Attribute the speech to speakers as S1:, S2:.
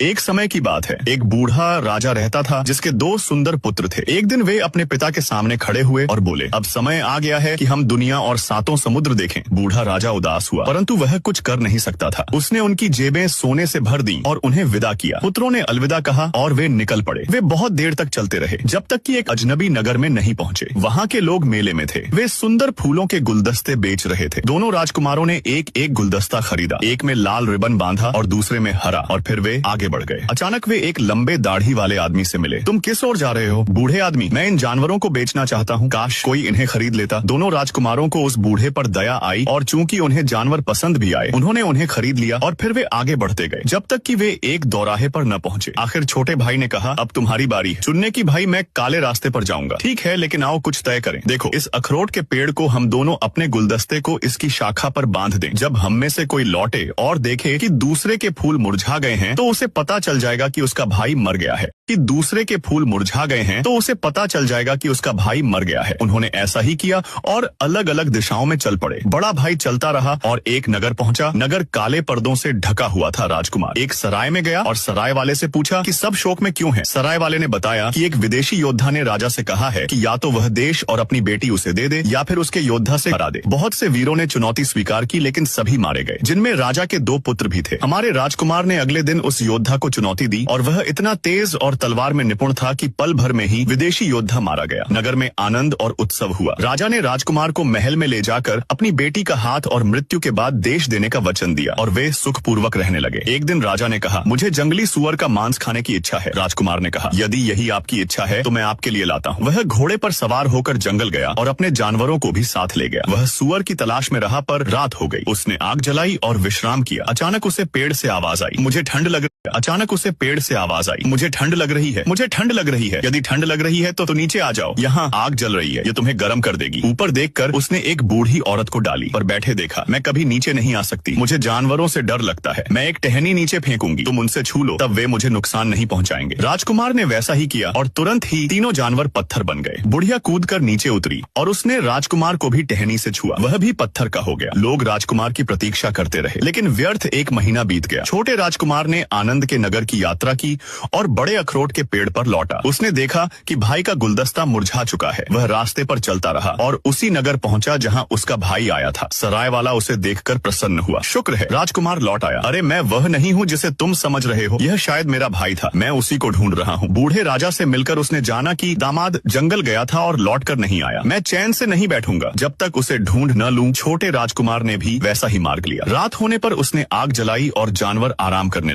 S1: एक समय की बात है, एक बूढ़ा राजा रहता था जिसके दो सुंदर पुत्र थे। एक दिन वे अपने पिता के सामने खड़े हुए और बोले, अब समय आ गया है कि हम दुनिया और सातों समुद्र देखें। बूढ़ा राजा उदास हुआ, परंतु वह कुछ कर नहीं सकता था। उसने उनकी जेबें सोने से भर दी और उन्हें विदा किया। पुत्रों ने अलविदा कहा और वे निकल पड़े। वे बहुत देर तक चलते रहे, जब तक कि एक अजनबी नगर में नहीं पहुंचे। वहाँ के लोग मेले में थे। वे सुंदर फूलों के गुलदस्ते बेच रहे थे। दोनों राजकुमारों ने एक एक गुलदस्ता खरीदा। एक में लाल रिबन बांधा और दूसरे में हरा, और फिर वे आगे बढ़ गए। अचानक वे एक लंबे दाढ़ी वाले आदमी से मिले। तुम किस ओर जा रहे हो? बूढ़े आदमी, मैं इन जानवरों को बेचना चाहता हूँ, काश कोई इन्हें खरीद लेता। दोनों राजकुमारों को उस बूढ़े पर दया आई और चूंकि उन्हें जानवर पसंद भी आए, उन्होंने उन्हें खरीद लिया और फिर वे आगे बढ़ते गए, जब तक कि वे एक दौराहे पर न पहुंचे। आखिर छोटे भाई ने कहा, अब तुम्हारी बारी है। चुनने की भाई, मैं काले रास्ते पर जाऊंगा। ठीक है, लेकिन आओ कुछ तय करें। देखो, इस अखरोट के पेड़ को हम दोनों अपने गुलदस्ते को इसकी शाखा पर बांध दें। जब हम में से कोई लौटे और देखे कि दूसरे के फूल मुरझा गए हैं, तो उसे पता चल जाएगा कि उसका भाई मर गया है। कि दूसरे के फूल मुरझा गए हैं तो उसे पता चल जाएगा कि उसका भाई मर गया है। उन्होंने ऐसा ही किया और अलग अलग दिशाओं में चल पड़े। बड़ा भाई चलता रहा और एक नगर पहुंचा। नगर काले पर्दों से ढका हुआ था। राजकुमार एक सराय में गया और सराय वाले से पूछा कि सब शोक में क्यों है। सराय वाले ने बताया कि एक विदेशी योद्धा ने राजा से कहा है कि या तो वह देश और अपनी बेटी उसे दे दे या फिर उसके योद्धा से हरा दे। बहुत से वीरों ने चुनौती स्वीकार की, लेकिन सभी मारे गए, जिनमें राजा के दो पुत्र भी थे। हमारे राजकुमार ने अगले दिन उस योद्धा को चुनौती दी और वह इतना तेज और तलवार में निपुण था कि पल भर में ही विदेशी योद्धा मारा गया। नगर में आनंद और उत्सव हुआ। राजा ने राजकुमार को महल में ले जाकर अपनी बेटी का हाथ और मृत्यु के बाद देश देने का वचन दिया और वे सुखपूर्वक रहने लगे। एक दिन राजा ने कहा, मुझे जंगली सुअर का मांस खाने की इच्छा है। राजकुमार ने कहा, यदि यही आपकी इच्छा है तो मैं आपके लिए लाता हूँ। वह घोड़े पर सवार होकर जंगल गया और अपने जानवरों को भी साथ ले गया। वह सुअर की तलाश में रहा, पर रात हो गई। उसने आग जलाई और विश्राम किया। अचानक उसे पेड़ से आवाज आई, मुझे ठंड लग रही है। अचानक उसे पेड़ से आवाज आई, मुझे ठंड लग रही है, मुझे ठंड लग रही है। यदि ठंड लग रही है तो नीचे आ जाओ, यहाँ आग जल रही है, ये तुम्हें गर्म कर देगी। ऊपर देखकर उसने एक बूढ़ी औरत को डाली पर बैठे देखा। मैं कभी नीचे नहीं आ सकती, मुझे जानवरों से डर लगता है। मैं एक टहनी नीचे फेंकूंगी, तुम उनसे छू लो, तब वे मुझे नुकसान नहीं पहुंचाएंगे। राजकुमार ने वैसा ही किया और तुरंत ही तीनों जानवर पत्थर बन गए। बुढ़िया कूद कर नीचे उतरी और उसने राजकुमार को भी टहनी से छुआ। वह भी पत्थर का हो गया। लोग राजकुमार की प्रतीक्षा करते रहे, लेकिन व्यर्थ एक महीना बीत गया। छोटे राजकुमार ने आनंद के नगर की यात्रा की और बड़े अखरोट के पेड़ पर लौटा। उसने देखा कि भाई का गुलदस्ता मुरझा चुका है। वह रास्ते पर चलता रहा और उसी नगर पहुंचा जहां उसका भाई आया था। सराय वाला उसे देखकर प्रसन्न हुआ। शुक्र है, राजकुमार लौट आया। अरे, मैं वह नहीं हूँ जिसे तुम समझ रहे हो, यह शायद मेरा भाई था, मैं उसी को ढूंढ रहा हूँ। बूढ़े राजा से मिलकर उसने जाना कि दामाद जंगल गया था और लौट कर नहीं आया। मैं चैन से नहीं बैठूंगा जब तक उसे ढूंढ न लूं। छोटे राजकुमार ने भी वैसा ही मार्ग लिया। रात होने पर उसने आग जलाई और जानवर आराम करने